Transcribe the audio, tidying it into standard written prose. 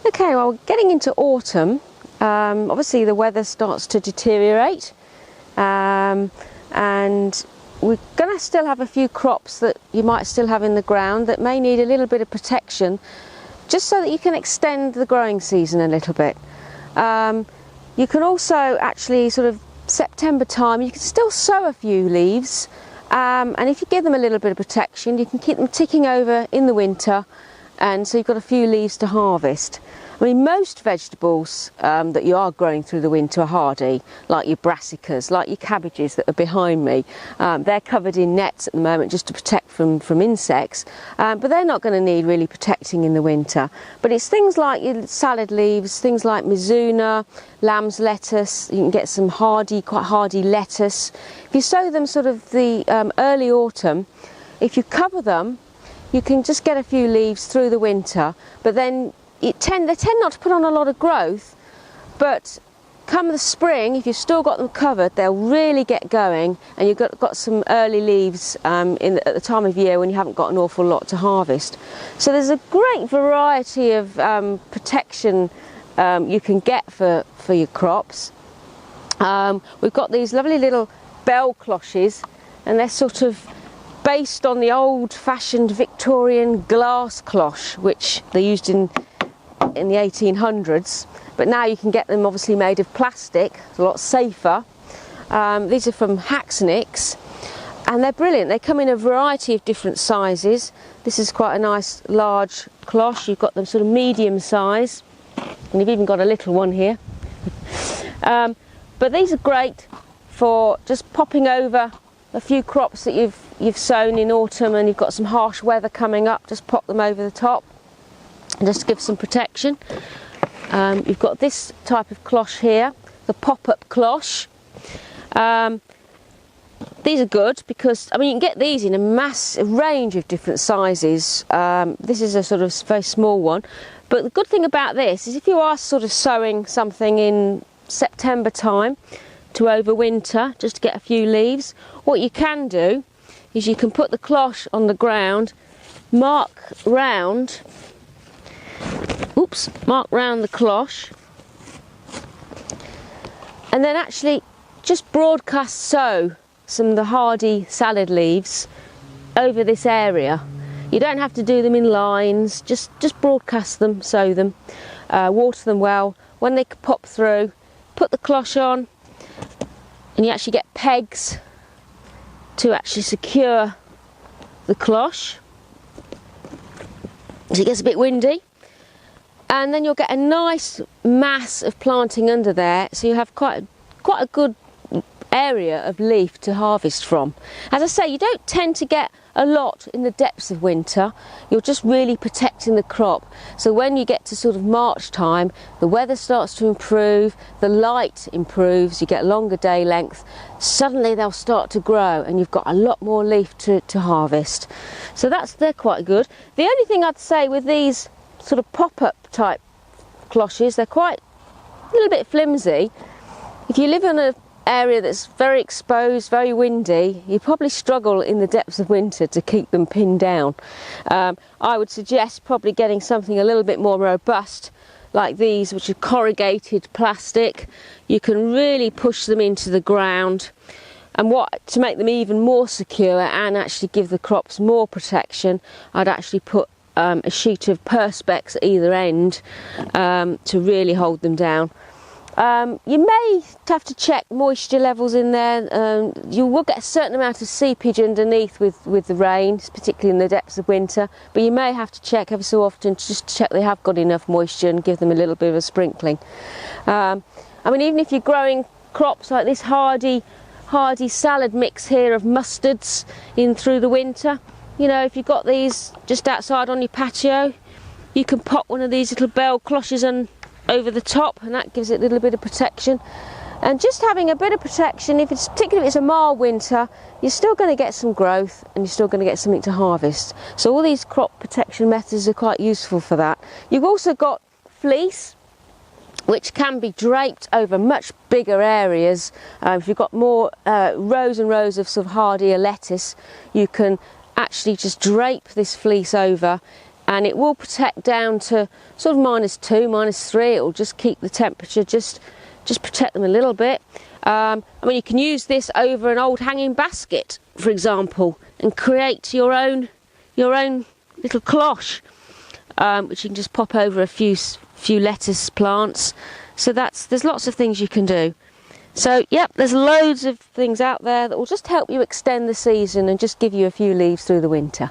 Okay, well, getting into autumn, obviously the weather starts to deteriorate, and we're going to still have a few crops that you might still have in the ground that may need a little bit of protection, just so that you can extend the growing season a little bit. You can also actually sort of September time, you can still sow a few leaves, and if you give them a little bit of protection, you can keep them ticking over in the winter, and so you've got a few leaves to harvest. I mean, most vegetables that you are growing through the winter are hardy, like your brassicas, like your cabbages that are behind me. They're covered in nets at the moment just to protect from insects, but they're not going to need really protecting in the winter. But it's things like your salad leaves, things like mizuna, lamb's lettuce. You can get some quite hardy lettuce. If you sow them sort of the early autumn, if you cover them, you can just get a few leaves through the winter, but then they tend not to put on a lot of growth, but come the spring, if you've still got them covered, they'll really get going, and you've got some early leaves at the time of year when you haven't got an awful lot to harvest. So there's a great variety of protection you can get for your crops. We've got these lovely little bell cloches, and they're sort of based on the old-fashioned Victorian glass cloche, which they used in the 1800s, but now you can get them obviously made of plastic. It's a lot safer. These are from Haxnick's, and they're brilliant. They come in a variety of different sizes. This is quite a nice large cloche. You've got them sort of medium size, and you've even got a little one here. But these are great for just popping over a few crops that you've sown in autumn and you've got some harsh weather coming up. Just pop them over the top, just to give some protection. You've got this type of cloche here, the pop-up cloche. These are good because, I mean, you can get these in a massive range of different sizes. This is a sort of very small one, but the good thing about this is if you are sort of sowing something in September time to overwinter, just to get a few leaves, what you can do is you can put the cloche on the ground, mark round the cloche, and then actually just broadcast sow some of the hardy salad leaves over this area. You don't have to do them in lines, just broadcast them, sow them, water them well. When they pop through, put the cloche on, and you actually get pegs to actually secure the cloche. So it gets a bit windy, and then you'll get a nice mass of planting under there, so you have quite a good area of leaf to harvest from. As I say, you don't tend to get a lot in the depths of winter. You're just really protecting the crop. So when you get to sort of March time, the weather starts to improve, the light improves, you get longer day length, suddenly they'll start to grow and you've got a lot more leaf to harvest. So they're quite good. The only thing I'd say with these sort of pop-up type cloches, they're quite a little bit flimsy. If you live in an area that's very exposed, very windy, you probably struggle in the depths of winter to keep them pinned down. I would suggest probably getting something a little bit more robust, like these, which are corrugated plastic. You can really push them into the ground, and to make them even more secure and actually give the crops more protection, I'd actually put a sheet of perspex at either end to really hold them down. You may have to check moisture levels in there. You will get a certain amount of seepage underneath with the rain, particularly in the depths of winter, but you may have to check ever so often just to check they have got enough moisture and give them a little bit of a sprinkling. I mean, even if you're growing crops like this hardy salad mix here of mustards in through the winter, you know, if you've got these just outside on your patio, you can pop one of these little bell cloches over the top, and that gives it a little bit of protection. And just having a bit of protection, particularly if it's a mild winter, you're still going to get some growth and you're still going to get something to harvest. So all these crop protection methods are quite useful for that. You've also got fleece, which can be draped over much bigger areas. If you've got more rows and rows of sort of hardier lettuce, you can actually just drape this fleece over. and it will protect down to sort of -2, -3. It will just keep the temperature, just protect them a little bit. I mean, you can use this over an old hanging basket, for example, and create your own little cloche, which you can just pop over a few lettuce plants. So there's lots of things you can do. So yep, there's loads of things out there that will just help you extend the season and just give you a few leaves through the winter.